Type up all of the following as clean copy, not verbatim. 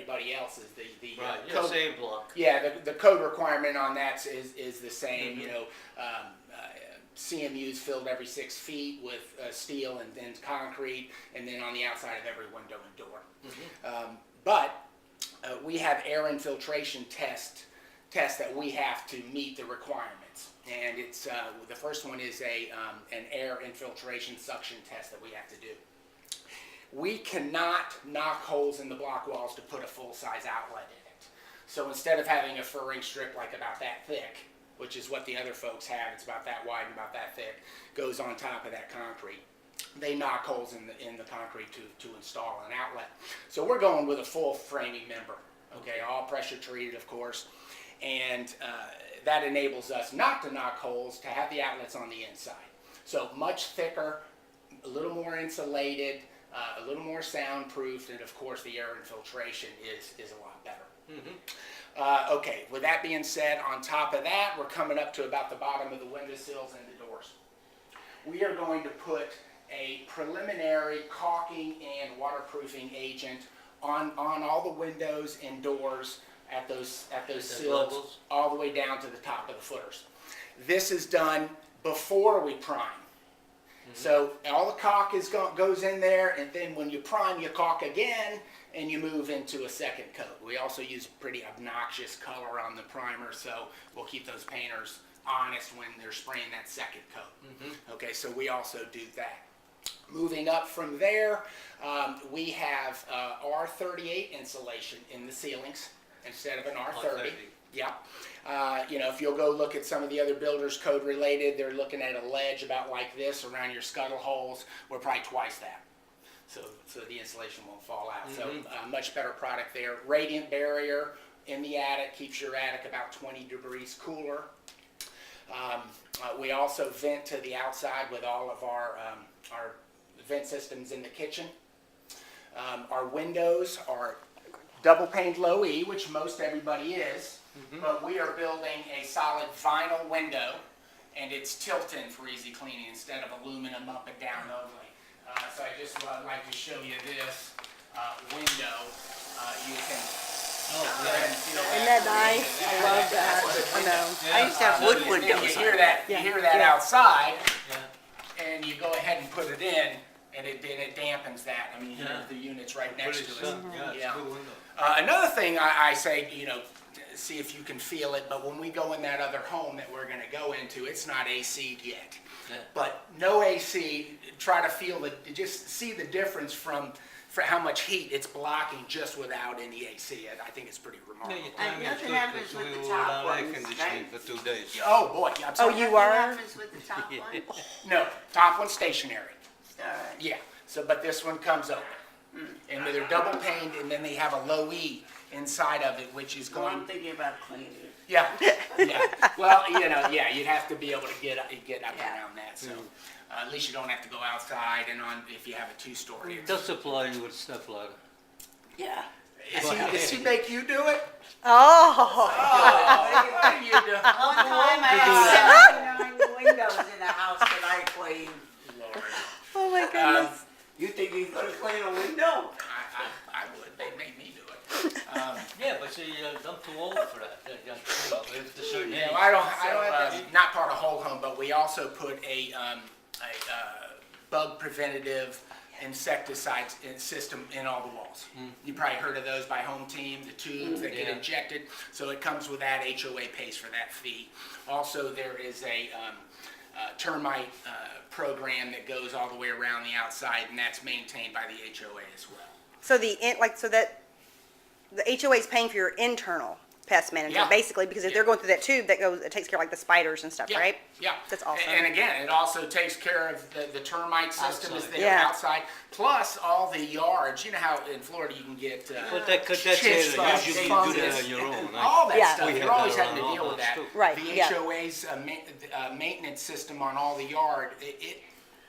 everybody else's. The Right, yeah, code, same block. yeah, the code requirement on that is the same. You know, CMU's filled every 6 feet with steel and then concrete, and then on the outside of every window and door. But we have air infiltration tests that we have to meet the requirements, and it's the first one is an air infiltration suction test that we have to do. We cannot knock holes in the block walls to put a full-size outlet in it. So instead of having a furring strip like about that thick, which is what the other folks have, it's about that wide and about that thick, goes on top of that concrete. They knock holes in the concrete to install an outlet. So we're going with a full framing member, okay, all pressure treated, of course, and that enables us not to knock holes, to have the outlets on the inside. So much thicker, a little more insulated, a little more soundproofed, and of course the air infiltration is a lot better. Okay, with that being said, on top of that, we're coming up to about the bottom of the windowsills and the doors. We are going to put a preliminary caulking and waterproofing agent on all the windows and doors at those sills, levels? all the way down to the top of the footers. This is done before we prime. So all the caulk goes in there, and then when you prime, you caulk again, and you move into a second coat. We also use pretty obnoxious color on the primer, so we'll keep those painters honest when they're spraying that second coat. Okay, so we also do that. Moving up from there, we have R38 insulation in the ceilings instead of an R30. Yeah. You know, if you'll go look at some of the other builders code related, they're looking at a ledge about like this around your scuttle holes. We're probably twice that. So the insulation won't fall out. So much better product there. Radiant barrier in the attic keeps your attic about 20 degrees cooler. We also vent to the outside with all of our vent systems in the kitchen. Our windows are double paned low E, which most everybody is, but we are building a solid vinyl window, and it's tilt-in for easy cleaning instead of aluminum up and down only. So I just like to show you this window. You can Isn't that nice? I love that. I know. I used to have wood windows. You hear that outside, and you go ahead and put it in, and it dampens that. I mean, the unit's right next to it. Yeah, it's a good window. Another thing I say, you know, see if you can feel it, but when we go in that other home that we're going to go into, it's not AC'd yet. But no AC, try to feel just see the difference for how much heat it's blocking just without any AC. I think it's pretty remarkable. And nothing happens with the top air ones, conditioning right? for 2 days. Oh boy, I'm sorry. you Nothing are? happens with the top one? No, top one's stationary. Alright. Yeah, so but this one comes open. And they're double paned, and then they have a low E inside of it, which is Well, going. I'm thinking about cleaning it. Yeah, yeah. Well, you know, you'd have to be able to get up around that. So at least you don't have to go outside, and if you have a 2-story. It does supply you with step ladder. Yeah. Does he make you do it? Oh. What do you do? One time I had 79 windows in the house that I cleaned. Lord. Oh my goodness. You think he's gonna clean a window? I would. They make me do it. Yeah, but see, I'm too old for that. It's a certain age. Yeah, I don't have that. Not part of whole home, but we also put a bug preventative insecticide system in all the walls. You probably heard of those by Home Team, the tubes that get injected. So it comes with that. HOA pays for that fee. Also, there is a termite program that goes all the way around the outside, and that's maintained by the HOA as well. So the HOA is paying for your internal pest management, basically, because if they're going through that tube, it takes care of like the spiders and stuff, right? Yeah. That's awesome. And again, it also takes care of the termite system is there Yeah. outside, plus all the yards. You know how in Florida you can get But that's chip it. stuff, You do fungus, that on your own. all that Yeah. stuff. We You're have always that having to on deal our with that. house, too. Right, The yeah. HOA's maintenance system on all the yard,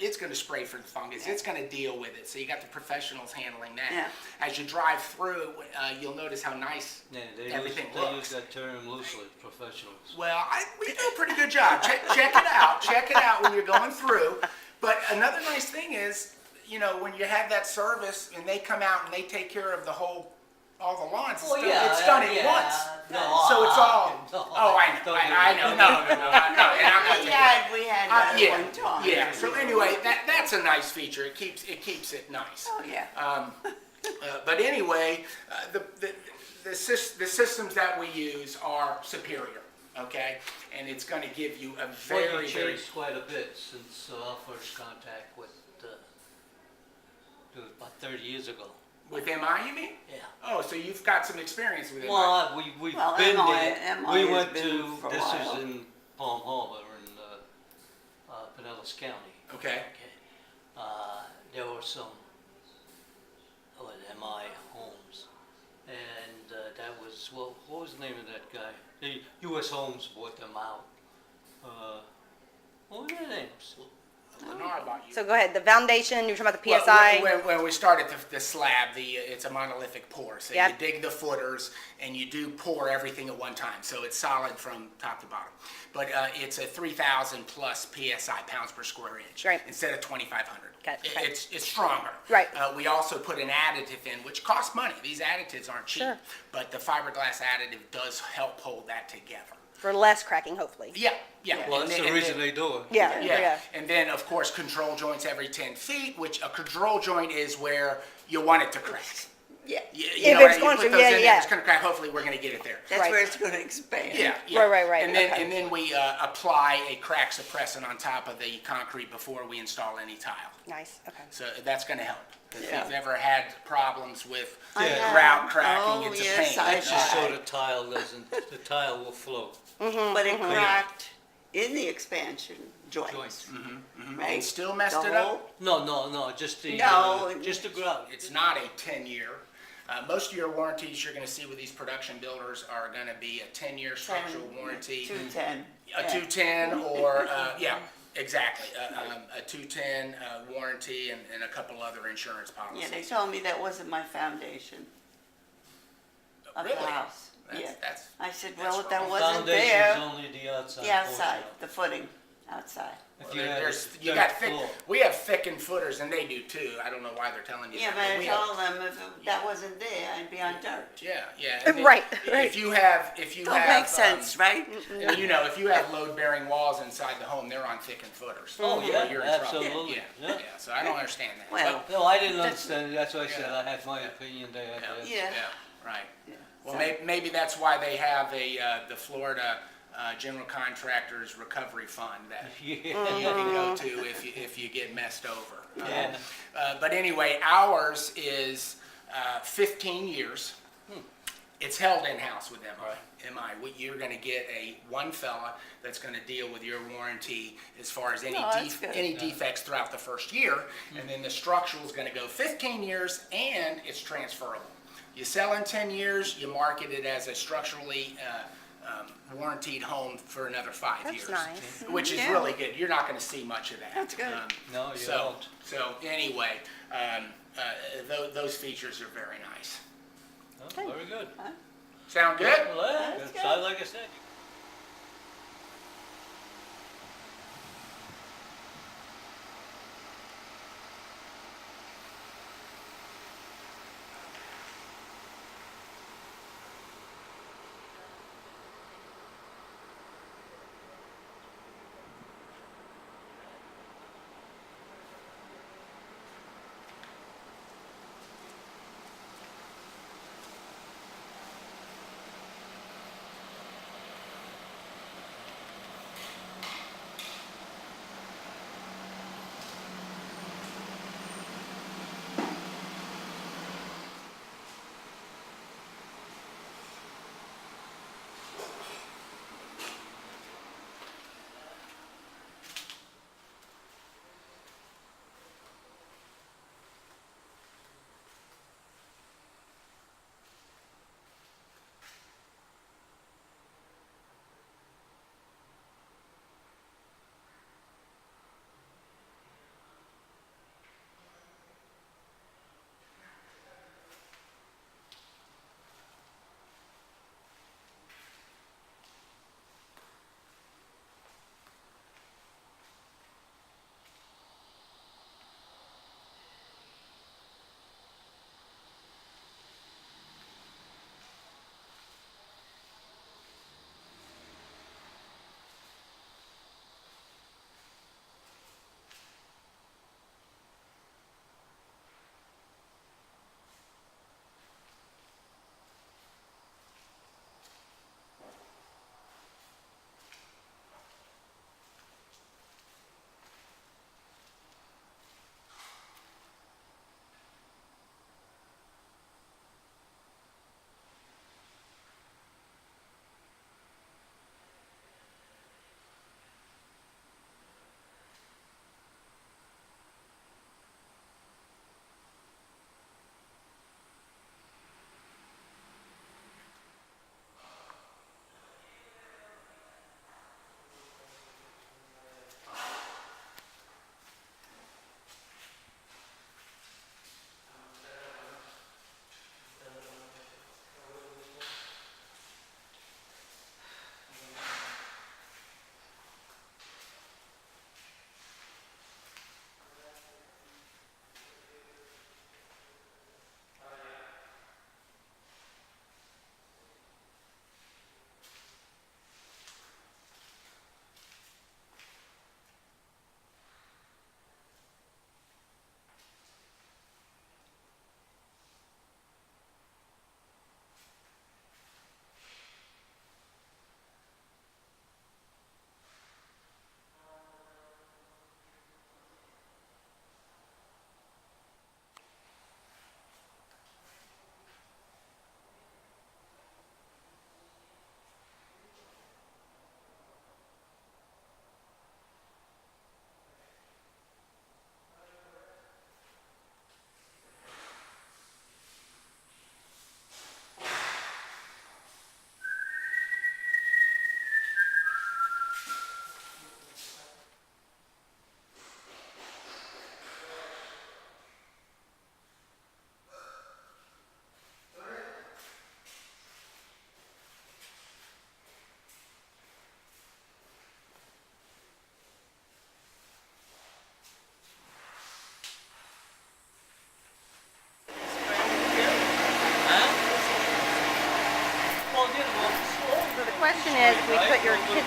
it's going to spray for the fungus. It's going to deal with it. So you got the professionals handling that. Yeah. As you drive through, you'll notice how nice everything They looks. use that term loosely, professionals. Well, we do a pretty good job. Check it out. Check it out when you're going through. But another nice thing is, you know, when you have that service and they come out and they take care of the whole all the lawns, it's Oh, done, yeah, it's done yeah. at once. No, So it's all, no, oh, I know, don't do I know, no, and I'm not We had that yeah, one time. yeah, so anyway, that's a nice feature, it keeps it nice. Oh, yeah. But anyway, the systems that we use are superior, okay? And it's gonna give you a Well, very, you very, changed quite a bit since our first contact with, about 30 years ago. with MI, you mean? Yeah. Oh, so you've got some experience with MI. Well, we've Well, been MI there. has We went been to, for a this while. is in Palm Harbor in Pinellas County. Okay. There were some MI homes, and that was, well, what was the name of that guy? The U.S. Homes bought them out. What were their names? Lennar bought you. So go ahead, the foundation, you're talking about the Well, PSI. when we started the slab, it's a monolithic pour. So Yep. you dig the footers and you do pour everything at one time. So it's solid from top to bottom. But it's a 3,000 plus PSI, pounds per square inch. Right. Instead of 2,500. Got it, okay. It's stronger. Right. We also put an additive in, which costs money. These additives aren't cheap. Sure. But the fiberglass additive does help hold that together. For less cracking, hopefully. Yeah, yeah. Well, And that's then- the and reason then- they do it. Yeah, yeah, yeah. and then of course control joints every 10 feet, which a control joint is where you want it to crack. Yeah. You If know, it's you going put to, those yeah, in there, yeah. it's gonna crack, hopefully we're gonna get it there. That's Right. where it's gonna expand. Yeah, yeah. Right, And then, okay. and then we apply a crack suppressant on top of the concrete before we install any tile. Nice, okay. So that's gonna help. If Yeah. you've ever had problems with I have. grout cracking, Oh, it's a yes, pain. I That's just so have. the tile doesn't, the tile will float. But it cracked in the expansion joints, Joints. right? It still messed The it up? whole- No, just the, No. just the grout. It's not a 10-year. Most of your warranties you're gonna see with these production builders are gonna be a 10-year structural warranty. 210. A 210 or, yeah, exactly, a 210 warranty and a couple other insurance Yeah, policies. they told me that wasn't my foundation of the Really? house. That's- Yeah. that's- I said, that's well, that wrong. wasn't Foundation's there. only the outside. The outside, portion of the footing, outside. it. If Well, you have there's, a you dirt got thick, floor. we have thickened footers and they do too. I don't know why they're telling you Yeah, that. but I we have- told them if that wasn't there, I'd be on dirt. Yeah, yeah. and then Right, If right. you have, Don't make sense, right? and you know, if you have load-bearing walls inside the home, they're on thickened footers. Oh, yeah, You're in trouble. absolutely, Yeah, yeah. yeah, so I don't understand that. Well, No, I didn't understand it, that's why I said Yeah. I had my opinion, they had theirs. yeah. Right. Yeah. Well, So- maybe that's why they have the Florida General Contractors Recovery Fund that you Yeah. can go to if you get messed over. Yeah. But anyway, ours is 15 years. It's held in-house with MI. You're gonna get one fella that's gonna deal with your warranty as far as any Oh, that's good. any defects throughout the first year. And then the structural is gonna go 15 years and it's transferable. You sell in 10 years, you market it as a structurally warranted home for another 5 That's years. nice. Which is Yeah. really good. You're not gonna see much of that. That's good. No, you So, don't. so anyway, those features are very nice. Oh, very good. Sound good? Well, yeah, That's it's good. like I said,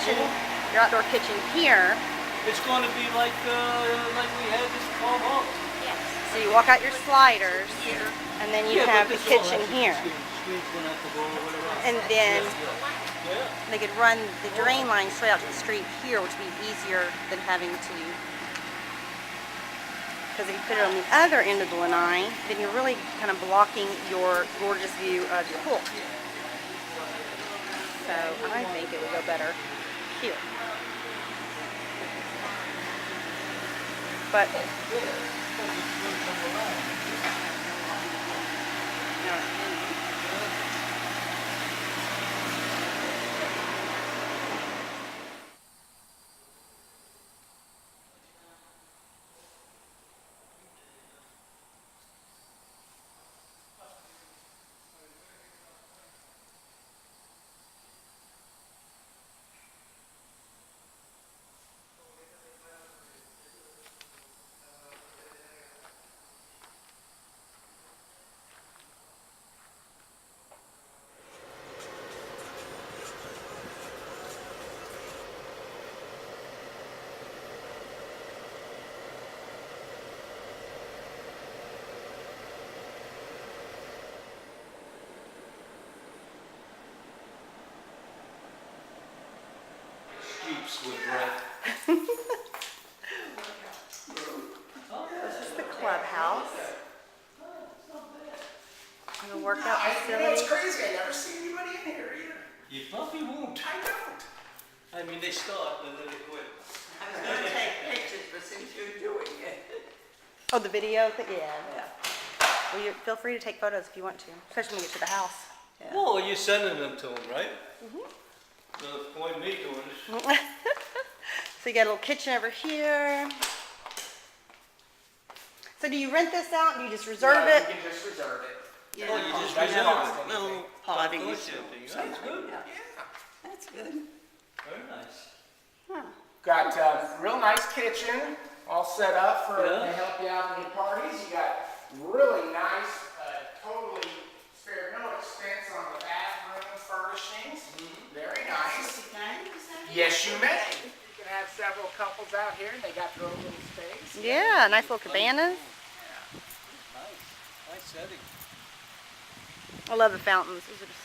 kitchen, your outdoor kitchen here. It's gonna be like we had this small house. So you walk out your sliders, and then you Yeah, have but the this all kitchen has to be here. Screens gonna have to go or whatever. And then Yeah. they could run the drain line straight out to the street here, which would be easier than having to, because if you put it on the other end of the lanai, then you're really kind of blocking your gorgeous view of your pool. So I think it would go better here. But Streets with red. this is the clubhouse. And the workout You know, it's facility. crazy, I never see anybody in here either. You probably won't. I don't. I mean, they start and then they quit. I was gonna take pictures, but since you're doing it. Oh, the video thing? Yeah. Well, you feel free to take photos if you want to, especially when you get to the house. Well, you're sending them to them, right? No point me doing it. So you got a little kitchen over here. So do you rent this out? Do you just reserve No, it? You can just reserve it. Yeah, Oh, you just That's reserve cost it. anything. little potty. Of course, That's good. Yeah, that's good. Very nice. Got a real nice kitchen, all set up for Yeah. to help you out in your parties. You got really nice, totally spared no expense on the bathroom furnishings. Very nice. Yes, you may. You can have several couples out here, and they got their own little space. Yeah, nice little cabanas. Nice. Nice setting. I love the fountains. These are just